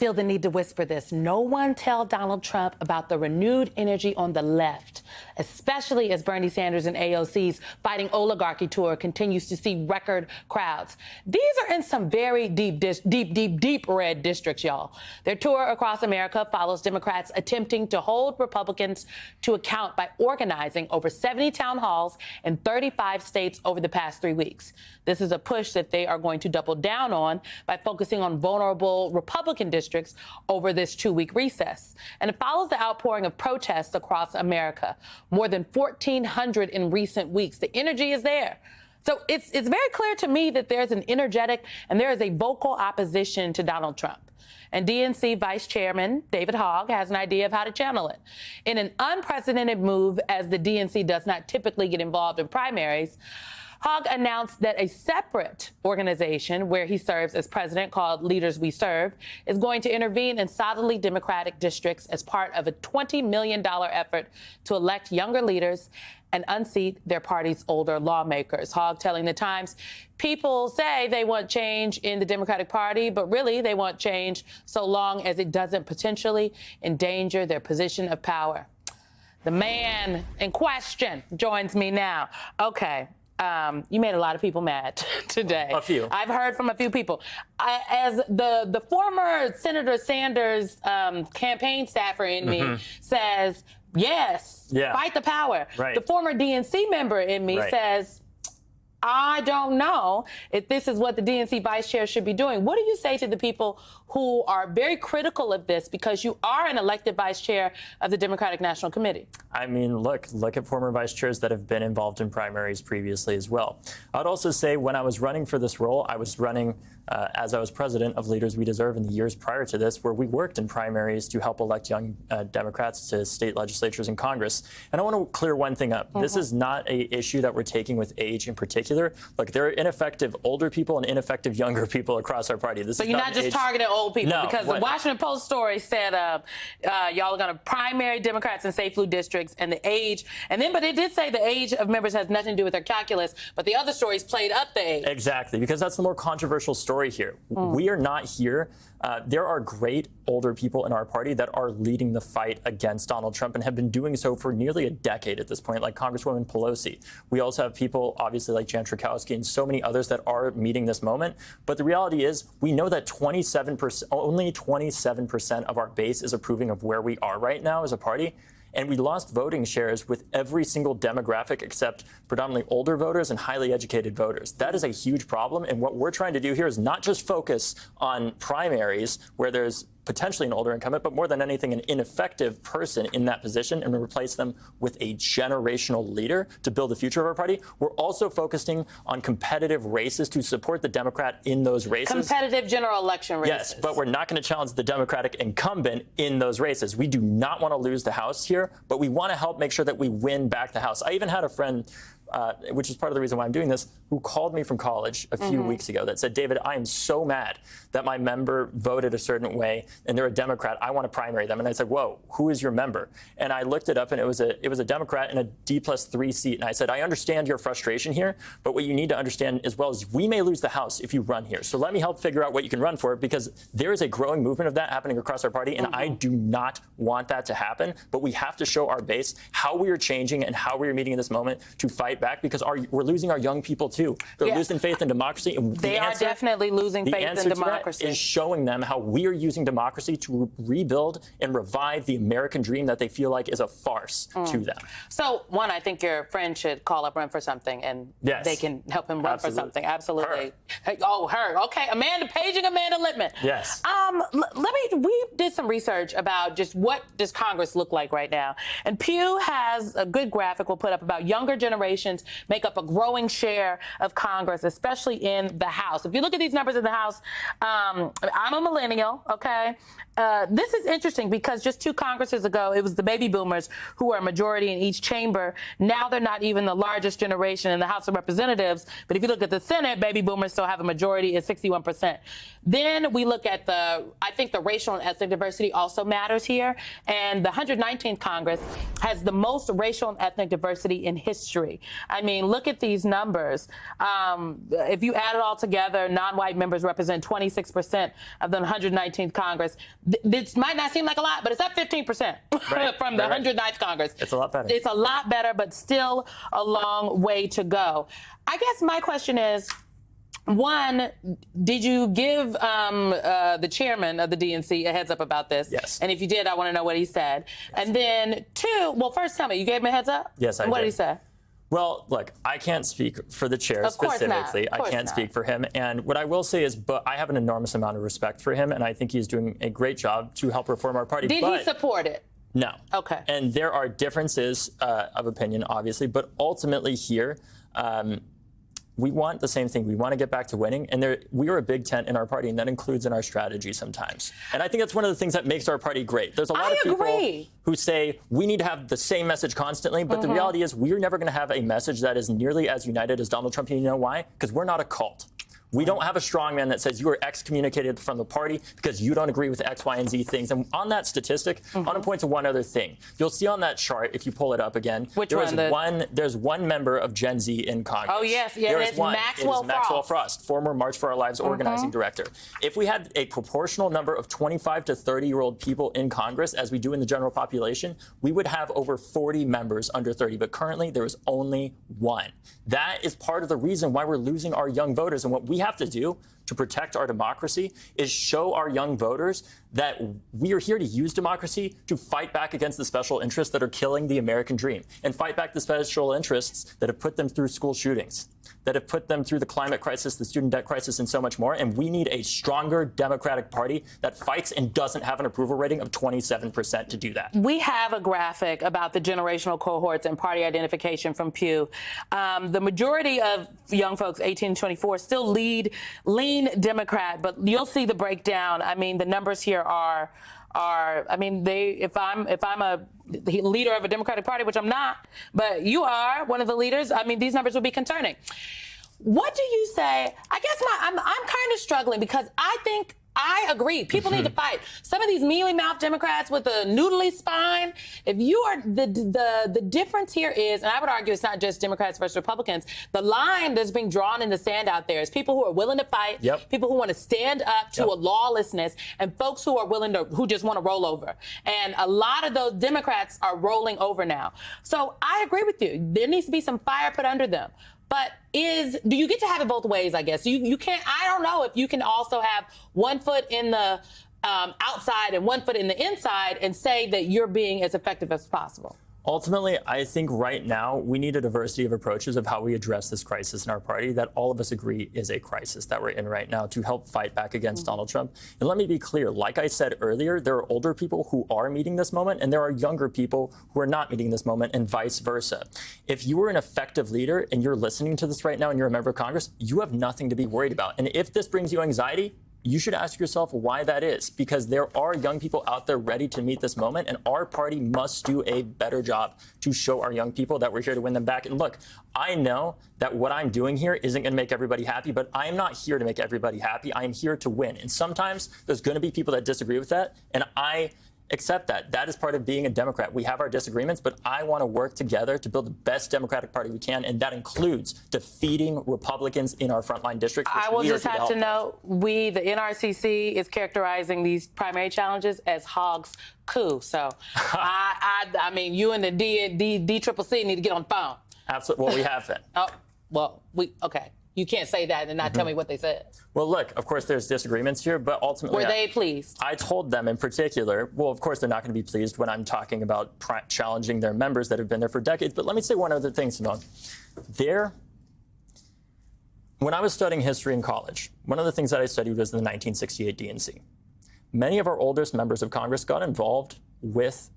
feel the need to whisper this. No one tell Donald Trump about the renewed energy on the left, especially as Bernie Sanders and AOC's Fighting Oligarchy tour continues to see record crowds. These are in some very deep red districts, y'all. Their tour across America follows Democrats attempting to hold Republicans to account by organizing over 70 town halls in 35 states over the past 3 weeks. This is a push that they are going to double down on by focusing on vulnerable Republican districts over this 2-week recess. And it follows the outpouring of protests across America, more than 1,400 in recent weeks. The energy is there. So it's very clear to me that there's an energetic and there is a vocal opposition to Donald Trump. And DNC Vice Chairman David Hogg has an idea of how to channel it. In an unprecedented move, as the DNC does not typically get involved in primaries, Hogg announced that a separate organization where he serves as president, called Leaders We Serve, is going to intervene in solidly Democratic districts as part of a $20 million effort to elect younger leaders and unseat their party's older lawmakers. Hogg telling The Times, people say they want change in the Democratic Party, but really they want change so long as it doesn't potentially endanger their position of power. The man in question joins me now. Okay. You made a lot of people mad today. A few. I've heard from a few people. As the former Senator Sanders campaign staffer in me says, yes, fight the power. Right. The former DNC member in me says, I don't know if this is what the DNC vice chair should be doing. What do you say to the people who are very critical of this because you are an elected vice chair of the Democratic National Committee? I mean, look at former vice chairs that have been involved in primaries previously as well. I'd also say when I was running for this role, I was running as I was president of Leaders We Deserve in the years prior to this, where we worked in primaries to help elect young Democrats to state legislatures and Congress. And I want to clear one thing up. This is not an issue that we're taking with age in particular. Look, there are ineffective older people and ineffective younger people across our party. This so is you're not just targeting old people? No, because the Washington Post story said y'all are going to primary Democrats in safe blue districts and the age. But it did say the age of members has nothing to do with their calculus. But the other stories played up the age. Exactly, because that's the more controversial story here. We are not here. There are great older people in our party that are leading the fight against Donald Trump and have been doing so for nearly a decade at this point, like Congresswoman Pelosi. We also have people, obviously, like Jan Schakowsky and so many others that are meeting this moment. But the reality is, we know that only 27% of our base is approving of where we are right now as a party. And we lost voting shares with every single demographic except predominantly older voters and highly educated voters. That is a huge problem. And what we're trying to do here is not just focus on primaries where there's potentially an older incumbent, but more than anything, an ineffective person in that position and replace them with a generational leader to build the future of our party. We're also focusing on competitive races to support the Democrat in those races. Competitive general election races. Yes, but we're not going to challenge the Democratic incumbent in those races. We do not want to lose the House here, but we want to help make sure that we win back the House. I even had a friend, which is part of the reason why I'm doing this, who called me from college a few weeks ago that said, David, I am so mad that my member voted a certain way and they're a Democrat. I want to primary them. And I said, whoa, who is your member? And I looked it up and it was a Democrat in a D+3 seat. And I said, I understand your frustration here, but what you need to understand as well is we may lose the House if you run here. So let me help figure out what you can run for, because there is a growing movement of that happening across our party. And I do not want that to happen. But we have to show our base how we are changing and how we are meeting in this moment to fight back, because we're losing our young people too. They're losing faith in democracy. And they are definitely losing faith in democracy. Is showing them how we are using democracy to rebuild and revive the American dream that they feel like is a farce to them. So, one, I think your friend should call up, run for something, and they can help him run for something. Absolutely. Her. Oh, her. Okay, paging Amanda Littman. Yes. We did some research about just what does Congress look like right now. And Pew has a good graphic we'll put up about younger generations make up a growing share of Congress, especially in the House. If you look at these numbers in the House, I'm a millennial, okay? This is interesting because just 2 Congresses ago, it was the baby boomers who were a majority in each chamber. Now they're not even the largest generation in the House of Representatives. But if you look at the Senate, baby boomers still have a majority at 61%. Then we look at the I think the racial and ethnic diversity also matters here. And the 119th Congress has the most racial and ethnic diversity in history. I mean, look at these numbers. If you add it all together, non-white members represent 26% of the 119th Congress. This might not seem like a lot, but it's up 15% from the 109th Congress. It's a lot better. It's a lot better, but still a long way to go. I guess my question is, one, did you give the chairman of the DNC a heads up about this? Yes. And if you did, I want to know what he said. Yes. And then two, well, first tell me, you gave him a heads up? Yes, I did. What did he say? Well, look, I can't speak for the chair specifically. I can't speak for him. And what I will say is, but I have an enormous amount of respect for him, and I think he's doing a great job to help reform our party. Did he support it? No. Okay. And there are differences of opinion, obviously, but ultimately here, we want the same thing. We want to get back to winning. And we are a big tent in our party, and that includes in our strategy sometimes. And I think that's one of the things that makes our party great. There's a lot of people who say we need to have the same message constantly, but the reality is we're never going to have a message that is nearly as united as Donald Trump. And you know why? Because we're not a cult. We don't have a strongman that says you are excommunicated from the party because you don't agree with X, Y, and Z things. And on that statistic, I want to point to one other thing. You'll see on that chart, if you pull it up again, there's one member of Gen Z in Congress. Oh, yes. Yeah, it's Maxwell Frost, former March for Our Lives organizing director. If we had a proportional number of 25 to 30-year-old people in Congress, as we do in the general population, we would have over 40 members under 30. But currently, there is only one. That is part of the reason why we're losing our young voters. And what we have to do to protect our democracy is show our young voters that we are here to use democracy to fight back against the special interests that are killing the American dream and fight back the special interests that have put them through school shootings, that have put them through the climate crisis, the student debt crisis, and so much more. And we need a stronger Democratic Party that fights and doesn't have an approval rating of 27% to do that. We have a graphic about the generational cohorts and party identification from Pew. The majority of young folks, 18 to 24, still lean Democrat, but you'll see the breakdown. I mean, the numbers here are I mean, if I'm a leader of a Democratic Party, which I'm not, but you are one of the leaders, I mean, these numbers would be concerning. What do you say? I guess I'm kind of struggling because I think I agree. People need to fight. Some of these mealy-mouthed Democrats with a noodly spine, if you are, the difference here is, and I would argue it's not just Democrats versus Republicans, the line that's being drawn in the sand out there is people who are willing to fight, people who want to stand up to a lawlessness, and folks who are who just want to roll over. And a lot of those Democrats are rolling over now. So I agree with you. There needs to be some fire put under them. But do you get to have it both ways, I guess? You can't, I don't know if you can also have one foot in the outside and one foot in the inside and say that you're being as effective as possible. Ultimately, I think right now we need a diversity of approaches of how we address this crisis in our party that all of us agree is a crisis that we're in right now to help fight back against Donald Trump. And let me be clear, like I said earlier, there are older people who are meeting this moment and there are younger people who are not meeting this moment and vice versa. If you are an effective leader and you're listening to this right now and you're a member of Congress, you have nothing to be worried about. And if this brings you anxiety, you should ask yourself why that is, because there are young people out there ready to meet this moment, and our party must do a better job to show our young people that we're here to win them back. And look, I know that what I'm doing here isn't going to make everybody happy, but I am not here to make everybody happy. I am here to win. And sometimes there's going to be people that disagree with that, and I accept that. That is part of being a Democrat. We have our disagreements, but I want to work together to build the best Democratic Party we can, and that includes defeating Republicans in our frontline districts. I will just have to know, the NRCC is characterizing these primary challenges as Hogg's coup. So, I mean, you and the DCCC need to get on the phone. Absolutely. Well, we have been. Oh, well, okay. You can't say that and not tell me what they said. Well, look, of course, there's disagreements here, but ultimately... Were they pleased? I told them in particular, well, of course, they're not going to be pleased when I'm talking about challenging their members that have been there for decades. But let me say one other thing, Simone. When I was studying history in college, one of the things that I studied was the 1968 DNC. Many of our oldest members of Congress got involved with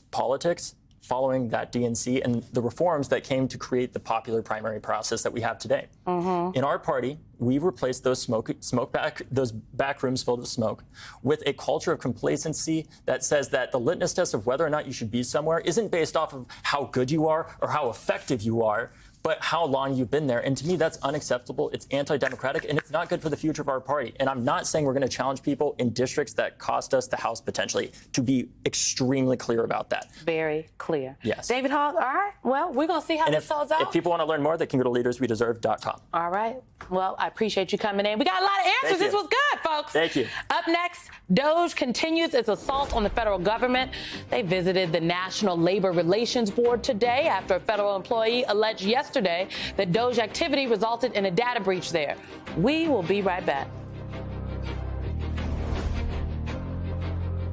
politics following that DNC and the reforms that came to create the popular primary process that we have today. In our party, we replaced those back rooms filled with smoke with a culture of complacency that says that the litmus test of whether or not you should be somewhere isn't based off of how good you are or how effective you are, but how long you've been there. And to me, that's unacceptable. It's anti-democratic, and it's not good for the future of our party. And I'm not saying we're going to challenge people in districts that cost us the House potentially, to be extremely clear about that. Very clear. Yes. David Hogg, all right. Well, we're going to see how this holds out. If people want to learn more, they can go to leaderswedeserve.com. All right. Well, I appreciate you coming in. We got a lot of answers. This was good, folks. Thank you. Up next, DOJ continues its assault on the federal government. They visited the National Labor Relations Board today after a federal employee alleged yesterday that DOJ activity resulted in a data breach there. We will be right back.